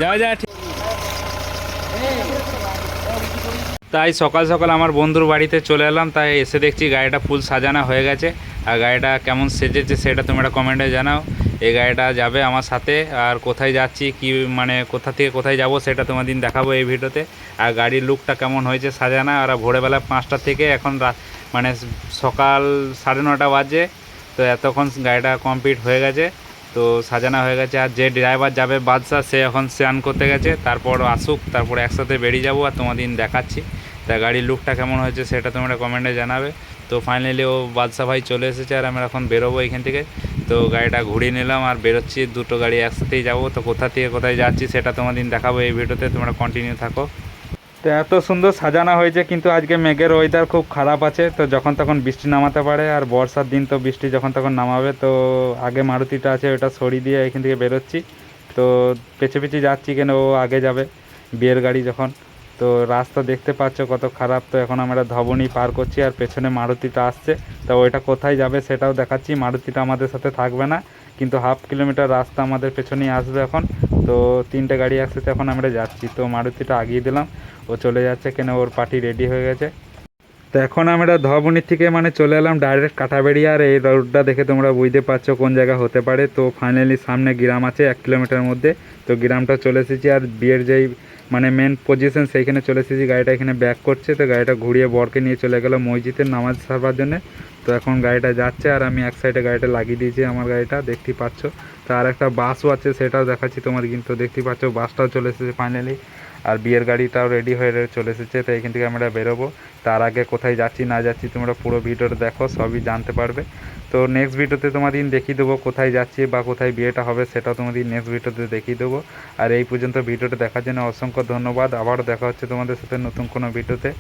যা যা ঠিক। তাই সকাল সকাল আমার বন্ধুর বাড়িতে চলে এলাম, তাই এসে দেখছি গাড়িটা ফুল সাজানো হয়ে গেছে। আর গাড়িটা কেমন সেজেছে সেটা তোমরা কমেন্টে জানাও। এই গাড়িটা যাবে আমার সাথে, আর কোথায় যাচ্ছি কি মানে কোথা থেকে কোথায় যাব সেটা তোমাদের দেখাবো এই ভিডিওতে। আর গাড়ির লুকটা কেমন হয়েছে সাজানো। আর ভোরবেলা 5টা থেকে এখন মানে সকাল 9:30 বাজে। তো এতক্ষণ গাড়িটা কমপ্লিট হয়ে গেছে, তো সাজানো হয়ে গেছে। আর যে ড্রাইভার যাবে বাদশা, সে এখন স্নান করতে গেছে, তারপর আসুক, তারপর একসাথে বেরিয়ে যাবো আর তোমাদের দেখাচ্ছি। তা গাড়ির লুকটা কেমন হয়েছে সেটা তোমরা কমেন্টে জানাবে। তো ফাইনালি ও বাদশা ভাই চলে এসেছে, আর আমরা এখন বেরোবো এখান থেকে। তো গাড়িটা ঘুরিয়ে নিলাম আর বেরোচ্ছি, দুটো গাড়ি একসাথেই যাবো। তো কোথা থেকে কোথায় যাচ্ছি সেটা তোমাদের দেখাবো এই ভিডিওতে, তোমরা কন্টিনিউ থাকো। তো এত সুন্দর সাজানো হয়েছে, কিন্তু আজকে মেঘের ওয়েদার খুব খারাপ আছে, তো যখন তখন বৃষ্টি নামাতে পারে। আর বর্ষার দিন তো বৃষ্টি যখন তখন নামাবে। তো আগে মারুতিটা আছে, ওটা সরিয়ে দিয়ে এখান থেকে বেরোচ্ছি। তো পেছে পেছে যাচ্ছি, কেন ও আগে যাবে বিয়ের গাড়ি যখন। তো রাস্তা দেখতে পাচ্ছ কত খারাপ। তো এখন আমরা ধবনী পার করছি, আর পেছনে মারুতিটা আসছে। তো ওইটা কোথায় যাবে সেটাও দেখাচ্ছি। মারুতিটা আমাদের সাথে থাকবে না, কিন্তু 1/2 কিলোমিটার রাস্তা আমাদের পেছনেই আসবে এখন। তো 3টে গাড়ি একসাথে এখন আমরা যাচ্ছি। তো মারুতিটা আগিয়ে দিলাম, ও চলে যাচ্ছে, কেন ওর পার্টি রেডি হয়ে গেছে। তো এখন আমরা ধবনির থেকে মানে চলে এলাম ডাইরেক্ট কাঁটাবেড়িয়া। আর এই রোডটা দেখে তোমরা বুঝতে পারছো কোন জায়গা হতে পারে। তো ফাইনালি সামনে গ্রাম আছে 1 কিলোমিটার মধ্যে। তো গ্রামটা চলে এসেছি, আর বিয়ের যেই মানে মেন পজিশন সেইখানে চলে এসেছি। গাড়িটা এখানে ব্যাক করছে, তো গাড়িটা ঘুরিয়ে বরকে নিয়ে চলে গেল মসজিদের নামাজ সারবার জন্য। তো এখন গাড়িটা যাচ্ছে, আর আমি এক সাইডে গাড়িটা লাগিয়ে দিয়েছি আমার গাড়িটা, দেখতেই পাচ্ছ। তো আর একটা বাসও আছে, সেটাও দেখাচ্ছি তোমার। কিন্তু দেখতেই পাচ্ছ বাসটাও চলে এসেছে ফাইনালি। আর বিয়ের গাড়িটাও রেডি হয়ে চলে এসেছে। তো এখান থেকে আমরা বেরোবো। তার আগে কোথায় যাচ্ছি না যাচ্ছি তোমরা পুরো ভিডিওটা দেখো, সবই জানতে পারবে। তো নেক্সট ভিডিওতে তোমাদের দেখিয়ে দেবো কোথায় যাচ্ছি বা কোথায় বিয়েটা হবে, সেটাও তোমাদের নেক্সট ভিডিওতে দেখিয়ে দেবো। আর এই পর্যন্ত ভিডিওটা দেখার জন্য অসংখ্য ধন্যবাদ। আবারও দেখা হচ্ছে তোমাদের সাথে নতুন কোনো ভিডিওতে।